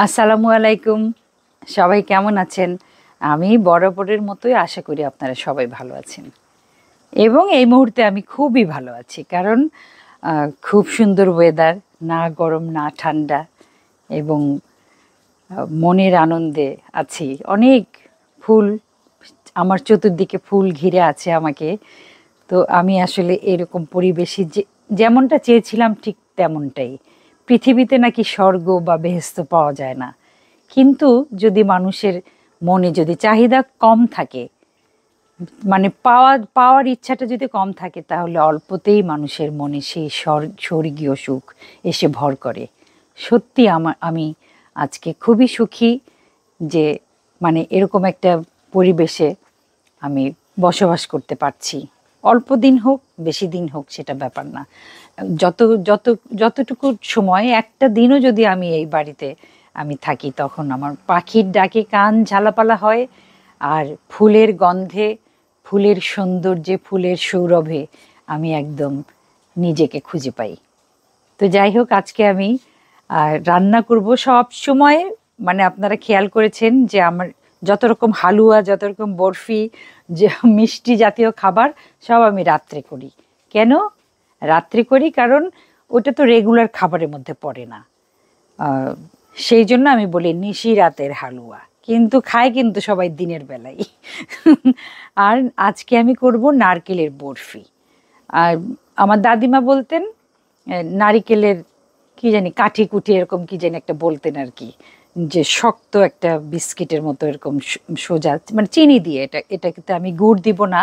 আসসালামু আলাইকুম। সবাই কেমন আছেন? আমি বরাবরের মতোই আশা করি আপনারা সবাই ভালো আছেন। এবং এই মুহূর্তে আমি খুবই ভালো আছি। কারণ খুব সুন্দর ওয়েদার, না গরম না ঠান্ডা, এবং মনের আনন্দে আছি। অনেক ফুল, আমার চতুর্দিকে ফুল ঘিরে আছে আমাকে। তো আমি আসলে এরকম পরিবেশে যেমনটা চেয়েছিলাম ঠিক তেমনটাই। পৃথিবীতে নাকি স্বর্গ বা বেহেশত পাওয়া যায় না, কিন্তু যদি মানুষের মনে যদি চাহিদা কম থাকে, মানে পাওয়ার ইচ্ছাটা যদি কম থাকে, তাহলে অল্পতেই মানুষের মনে সেই স্বর্গীয় সুখ এসে ভর করে। সত্যি আমি আজকে খুবই সুখী যে মানে এরকম একটা পরিবেশে আমি বসবাস করতে পারছি। অল্প দিন হোক বেশি দিন হোক সেটা ব্যাপার না। যত যত যতটুকু সময়, একটা দিনও যদি আমি এই বাড়িতে আমি থাকি, তখন আমার পাখির ডাকে কান ঝালাপালা হয়, আর ফুলের গন্ধে, ফুলের সৌন্দর্যে, ফুলের সৌরভে আমি একদম নিজেকে খুঁজে পাই। তো যাই হোক, আজকে আমি রান্না করব সব সময়। মানে আপনারা খেয়াল করেছেন যে আমার যত রকম হালুয়া, যত রকম বরফি, যে মিষ্টি জাতীয় খাবার, সব আমি রাত্রে করি। কেন রাত্রে করি? কারণ ওটা তো রেগুলার খাবারের মধ্যে পড়ে না। সেই জন্য আমি বলি নিশি রাতের হালুয়া, কিন্তু খায় কিন্তু সবাই দিনের বেলায়। আর আজকে আমি করব নারকেলের বরফি। আর আমার দাদিমা বলতেন নারিকেলের কি জানি কাঠি কুঠি এরকম কি জানি একটা বলতেন আর কি, যে শক্ত একটা বিস্কিটের মতো এরকম সোজা, মানে চিনি দিয়ে, এটাকে আমি গুড় দিব না,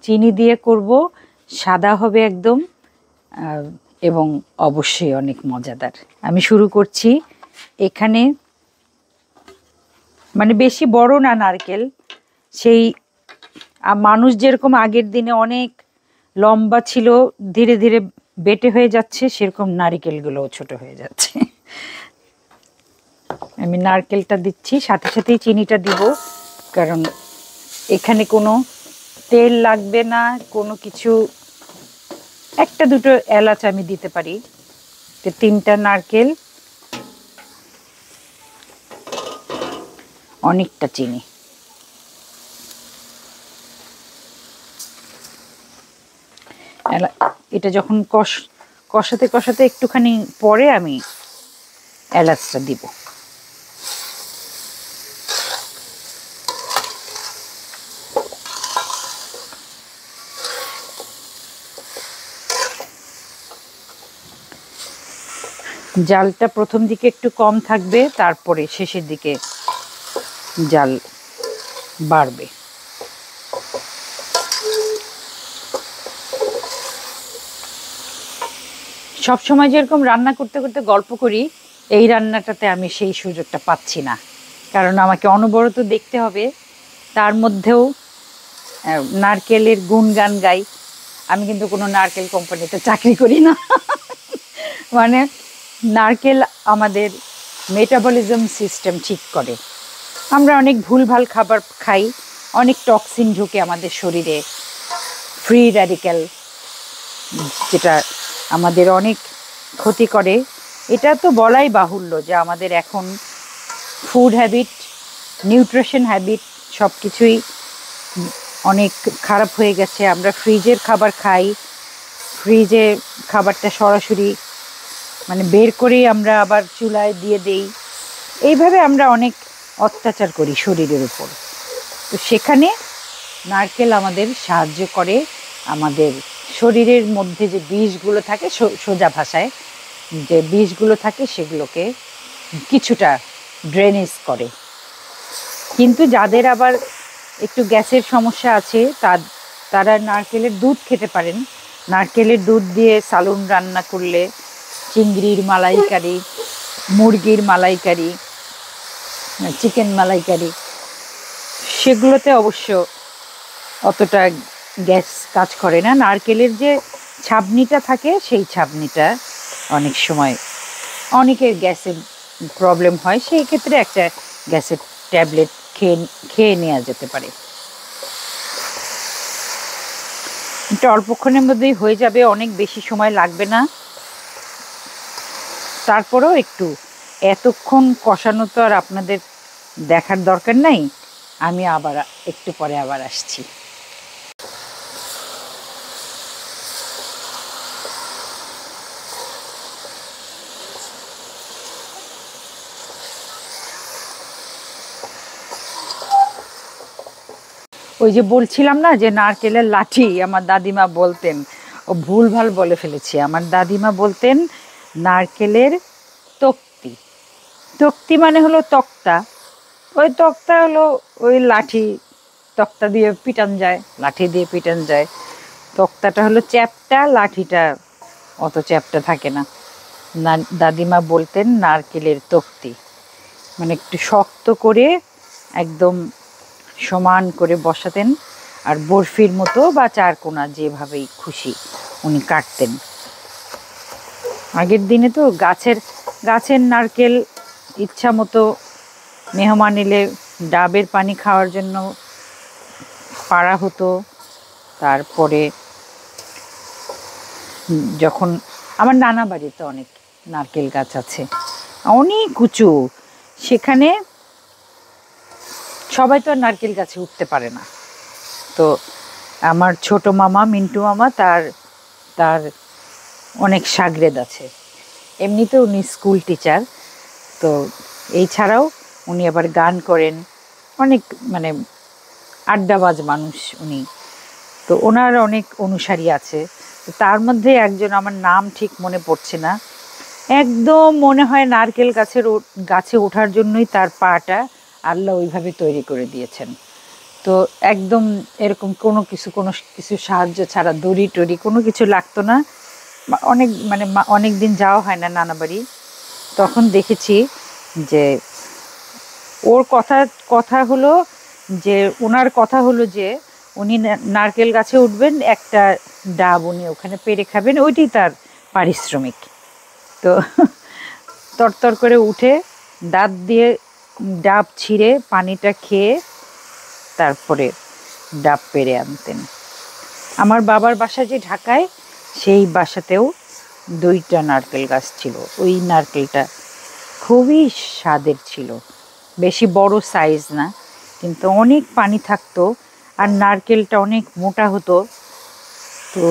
চিনি দিয়ে করব। সাদা হবে একদম, এবং অবশ্যই অনেক মজাদার। আমি শুরু করছি। এখানে মানে বেশি বড় না নারকেল, সেই মানুষ যেরকম আগের দিনে অনেক লম্বা ছিল, ধীরে ধীরে বেটে হয়ে যাচ্ছে, সেরকম নারকেলগুলোও ছোট হয়ে যাচ্ছে। আমি নারকেলটা দিচ্ছি, সাথে সাথেই চিনিটা দিব, কারণ এখানে কোনো তেল লাগবে না, কোনো কিছু। একটা দুটো এলাচ আমি দিতে পারি। তিনটা নারকেল, অনেকটা চিনি। এটা যখন কষাতে কষাতে একটুখানি পরে আমি এলাচটা দিব। জালটা প্রথম দিকে একটু কম থাকবে, তারপরে শেষের দিকে জাল বাড়বে। সবসময় যেরকম রান্না করতে করতে গল্প করি, এই রান্নাটাতে আমি সেই সুযোগটা পাচ্ছি না, কারণ আমাকে অনবরত দেখতে হবে। তার মধ্যেও নারকেলের গুণগান গাই। আমি কিন্তু কোনো নারকেল কোম্পানিতে চাকরি করি না। মানে নারকেল আমাদের মেটাবলিজম সিস্টেম ঠিক করে। আমরা অনেক ভুলভাল খাবার খাই, অনেক টক্সিন ঢুকে আমাদের শরীরে, ফ্রি র্যাডিক্যাল, যেটা আমাদের অনেক ক্ষতি করে। এটা তো বলাই বাহুল্য যে আমাদের এখন ফুড হ্যাবিট, নিউট্রিশন হ্যাবিট সব কিছুই অনেক খারাপ হয়ে গেছে। আমরা ফ্রিজের খাবার খাই, ফ্রিজে খাবারটা সরাসরি মানে বের করেই আমরা আবার চুলায় দিয়ে দেই। এইভাবে আমরা অনেক অত্যাচার করি শরীরের উপর। তো সেখানে নারকেল আমাদের সাহায্য করে, আমাদের শরীরের মধ্যে যে বিষগুলো থাকে, সোজা ভাষায় যে বিষগুলো থাকে, সেগুলোকে কিছুটা ড্রেনেজ করে। কিন্তু যাদের আবার একটু গ্যাসের সমস্যা আছে, তারা নারকেলের দুধ খেতে পারেন। নারকেলের দুধ দিয়ে সালুন রান্না করলে, চিংড়ির মালাইকারি, মুরগির মালাইকারি, চিকেন মালাইকারি, সেগুলোতে অবশ্য অতটা গ্যাস কাজ করে না। নারকেলের যে ছাবনিটা থাকে, সেই ছাবনিটা অনেক সময় অনেকের গ্যাসের প্রবলেম হয়, সেই ক্ষেত্রে একটা গ্যাসের ট্যাবলেট খেয়ে নেওয়া যেতে পারে। এটা অল্পক্ষণের মধ্যেই হয়ে যাবে, অনেক বেশি সময় লাগবে না। তারপরেও একটু এতক্ষণ কষানো তো আর আপনাদের দেখার দরকার নাই, আমি আবার একটু পরে আবার আসছি। ওই যে বলছিলাম না যে নারকেলের লাঠি আমার দাদিমা বলতেন, ও ভুলভাল বলে ফেলেছি। আমার দাদিমা বলতেন নারকেলের তক্তি। তক্তি মানে হলো তক্তা, ওই তক্তা হলো ওই লাঠি, তক্তা দিয়ে পিটান যায়, লাঠি দিয়ে পিটান যায়। তক্তাটা হলো চ্যাপ্টা, লাঠিটা অত চ্যাপ্টা থাকে না। দাদিমা বলতেন নারকেলের তক্তি, মানে একটু শক্ত করে একদম সমান করে বসাতেন, আর বরফির মতো বা চারকোনা যেভাবেই খুশি উনি কাটতেন। আগের দিনে তো গাছের নারকেল ইচ্ছা মতো মেহমান এলে ডাবের পানি খাওয়ার জন্য পাড়া হতো। তারপরে যখন আমার নানা বাড়িতে অনেক নারকেল গাছ আছে, অনেক উঁচু, সেখানে সবাই তো আর নারকেল গাছে উঠতে পারে না। তো আমার ছোট মামা মিন্টু মামা তার অনেক সাগরেদ আছে। এমনিতে উনি স্কুল টিচার, তো এই ছাড়াও উনি আবার গান করেন, অনেক মানে আড্ডাবাজ মানুষ উনি। তো ওনার অনেক অনুসারী আছে, তো তার মধ্যে একজন, আমার নাম ঠিক মনে পড়ছে না, একদম মনে হয় নারকেল গাছে ওঠার জন্যই তার পাটা আল্লাহ ওইভাবে তৈরি করে দিয়েছেন। তো একদম এরকম কোনো কিছু সাহায্য ছাড়া, দড়ি টড়ি কোনো কিছু লাগতো না। অনেক দিন যাওয়া হয় না নানা বাড়ি, তখন দেখেছি যে ওর কথা হলো যে, ওনার কথা হলো যে উনি নারকেল গাছে উঠবেন, একটা ডাব উনি ওখানে পেরে খাবেন, ওইটাই তার পারিশ্রমিক। তো তরতর করে উঠে দাঁত দিয়ে ডাব ছিঁড়ে পানিটা খেয়ে তারপরে ডাব পেরে আনতেন। আমার বাবার বাসা যে ঢাকায়, সেই বাসাতেও 2টা নারকেল গাছ ছিল। ওই নারকেলটা খুবই স্বাদের ছিল, বেশি বড় সাইজ না, কিন্তু অনেক পানি থাকতো, আর নারকেলটা অনেক মোটা হতো। তো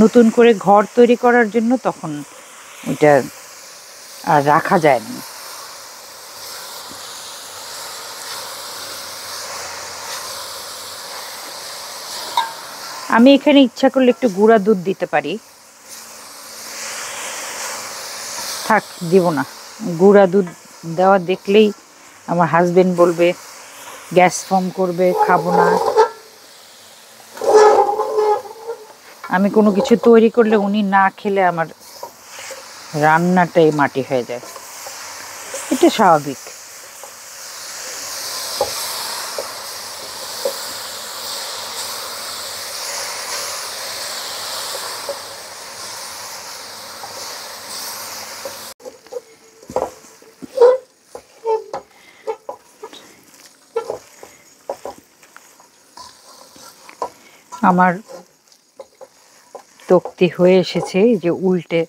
নতুন করে ঘর তৈরি করার জন্য তখন ওইটা আর রাখা যায়নি। আমি এখানে ইচ্ছা করলে একটু গুঁড়া দুধ দিতে পারি, থাক দিব না। গুঁড়া দুধ দেওয়া দেখলেই আমার হাজবেন্ড বলবে গ্যাস ফর্ম করবে, খাবো না। আমি কোনো কিছু তৈরি করলে উনি না খেলে আমার রান্নাটাই মাটি হয়ে যায়, এটা স্বাভাবিক। আমার তক্তি হয়ে এসেছে, যে উল্টে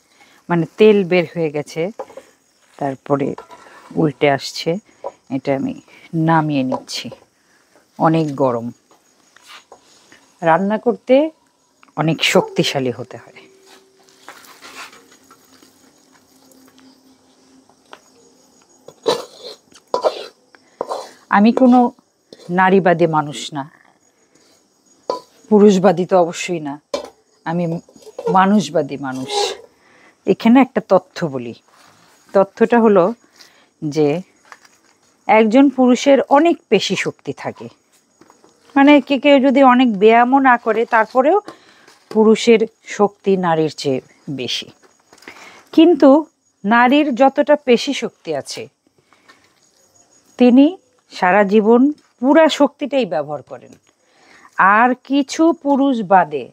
মানে তেল বের হয়ে গেছে, তারপরে উল্টে আসছে, এটা আমি নামিয়ে নিচ্ছি। অনেক গরম, রান্না করতে অনেক শক্তিশালী হতে হয়। আমি কোনো নারীবাদী মানুষ না, পুরুষবাদী তো অবশ্যই না, আমি মানুষবাদী মানুষ। এখানে একটা তথ্য বলি, তথ্যটা হলো যে একজন পুরুষের অনেক পেশি শক্তি থাকে, মানে কেউ যদি অনেক ব্যায়ামও না করে তারপরেও পুরুষের শক্তি নারীর চেয়ে বেশি। কিন্তু নারীর যতটা পেশি শক্তি আছে, তিনি সারা জীবন পুরা শক্তিটাই ব্যবহার করেন। আর কিছু পুরুষ বাদে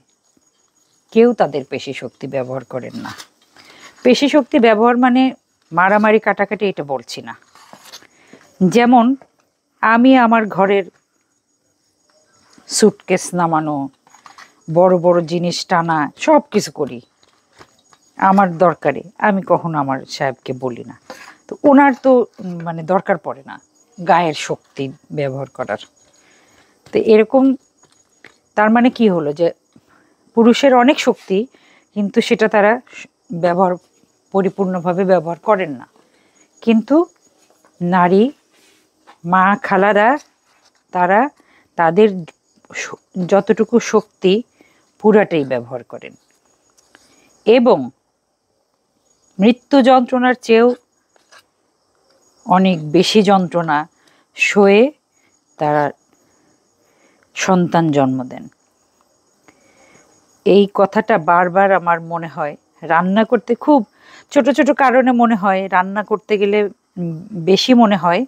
কেউ তাদের পেশি শক্তি ব্যবহার করেন না। পেশি শক্তি ব্যবহার মানে মারামারি কাটাকাটি, এটা বলছি না। যেমন আমি আমার ঘরের সুটকেস নামানো, বড় বড় জিনিস টানা, সব কিছু করি আমার দরকারে, আমি কখনো আমার সাহেবকে বলি না। তো ওনার তো মানে দরকার পড়ে না গায়ের শক্তি ব্যবহার করার। তো এরকম তার মানে কি হলো যে পুরুষের অনেক শক্তি, কিন্তু সেটা তারা ব্যবহার পরিপূর্ণভাবে ব্যবহার করেন না। কিন্তু নারী মা খালারা তারা তাদের যতটুকু শক্তি পুরাটাই ব্যবহার করেন, এবং মৃত্যু যন্ত্রণার চেয়েও অনেক বেশি যন্ত্রণা সয়ে তারা সন্তান জন্ম দেন। এই কথাটা বারবার আমার মনে হয়। রান্না করতে খুব ছোট ছোট কারণে মনে হয়, রান্না করতে গেলে বেশি মনে হয়,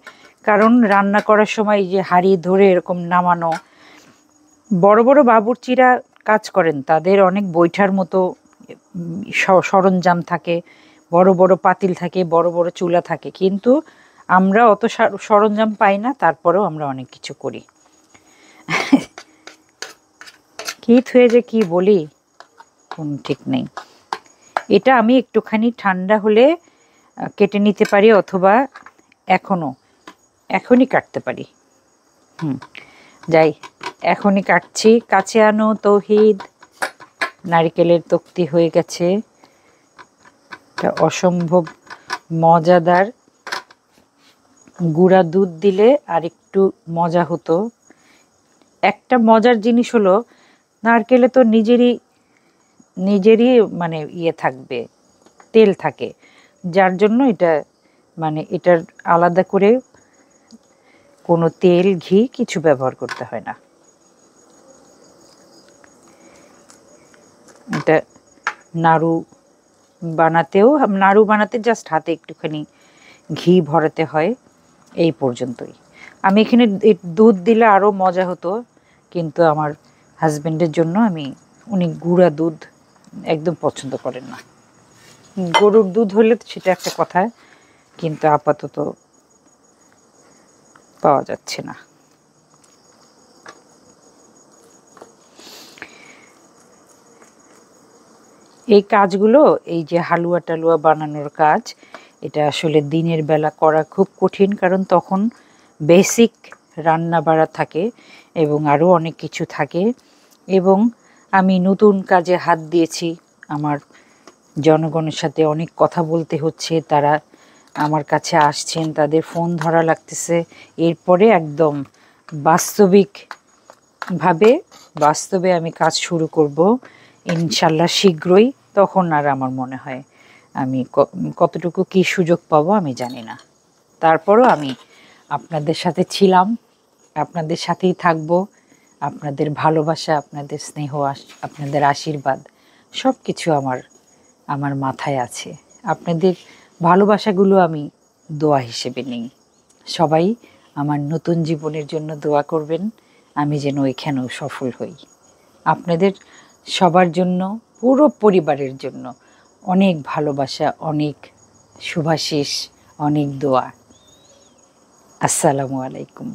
কারণ রান্না করার সময় যে হাঁড়ি ধরে এরকম নামানো, বড় বড় বাবুর্চিরা কাজ করেন, তাদের অনেক বৈঠার মতো সরঞ্জাম থাকে, বড় বড় পাতিল থাকে, বড় বড় চুলা থাকে, কিন্তু আমরা অত সরঞ্জাম পাই না, তারপরেও আমরা অনেক কিছু করি। কি থুয়ে যে কি বলি কোন ঠিক নেই। এটা আমি একটুখানি ঠান্ডা হলে কেটে নিতে পারি, অথবা এখনই কাটতে পারি। যাই, এখনই কাটছি। কাছে আনো তৌহিদ। নারকেলের তক্তি হয়ে গেছে। এটা অসম্ভব মজাদার। গুঁড়া দুধ দিলে আর একটু মজা হতো। একটা মজার জিনিস হলো, নারকেলে তো নিজেরই মানে ইয়ে থাকবে, তেল থাকে, যার জন্য এটা মানে এটার আলাদা করে কোনো তেল ঘি কিছু ব্যবহার করতে হয় না। এটা নাড়ু বানাতে জাস্ট হাতে একটুখানি ঘি ভরাতে হয়, এই পর্যন্তই। আমি এখানে দুধ দিলে আরও মজা হতো, কিন্তু আমার হাজবেন্ডের জন্য উনি গুঁড়া দুধ একদম পছন্দ করেন না। গরুর দুধ হলে সেটা একটা কথা, কিন্তু আপাতত পাওয়া যাচ্ছে না। এই কাজগুলো, এই যে হালুয়া টালুয়া বানানোর কাজ, এটা আসলে দিনের বেলা করা খুব কঠিন, কারণ তখন বেসিক রান্না বাড়া থাকে এবং আরও অনেক কিছু থাকে। এবং আমি নতুন কাজে হাত দিয়েছি, আমার জনগণের সাথে অনেক কথা বলতে হচ্ছে, তারা আমার কাছে আসছেন, তাদের ফোন ধরা লাগতেছে। এরপরে একদম বাস্তবে আমি কাজ শুরু করব ইনশাল্লাহ শীঘ্রই। তখন আর আমার মনে হয় আমি কতটুকু কি সুযোগ পাবো আমি জানি না। তারপরও আমি আপনাদের সাথে ছিলাম, আপনাদের সাথেই থাকবো। আপনাদের ভালোবাসা, আপনাদের স্নেহ, আপনাদের আশীর্বাদ সব কিছু আমার মাথায় আছে। আপনাদের ভালোবাসাগুলো আমি দোয়া হিসেবে নিই। সবাই আমার নতুন জীবনের জন্য দোয়া করবেন, আমি যেন এখানেও সফল হই। আপনাদের সবার জন্য, পুরো পরিবারের জন্য অনেক ভালোবাসা, অনেক শুভাশিস, অনেক দোয়া। আসসালামু আলাইকুম।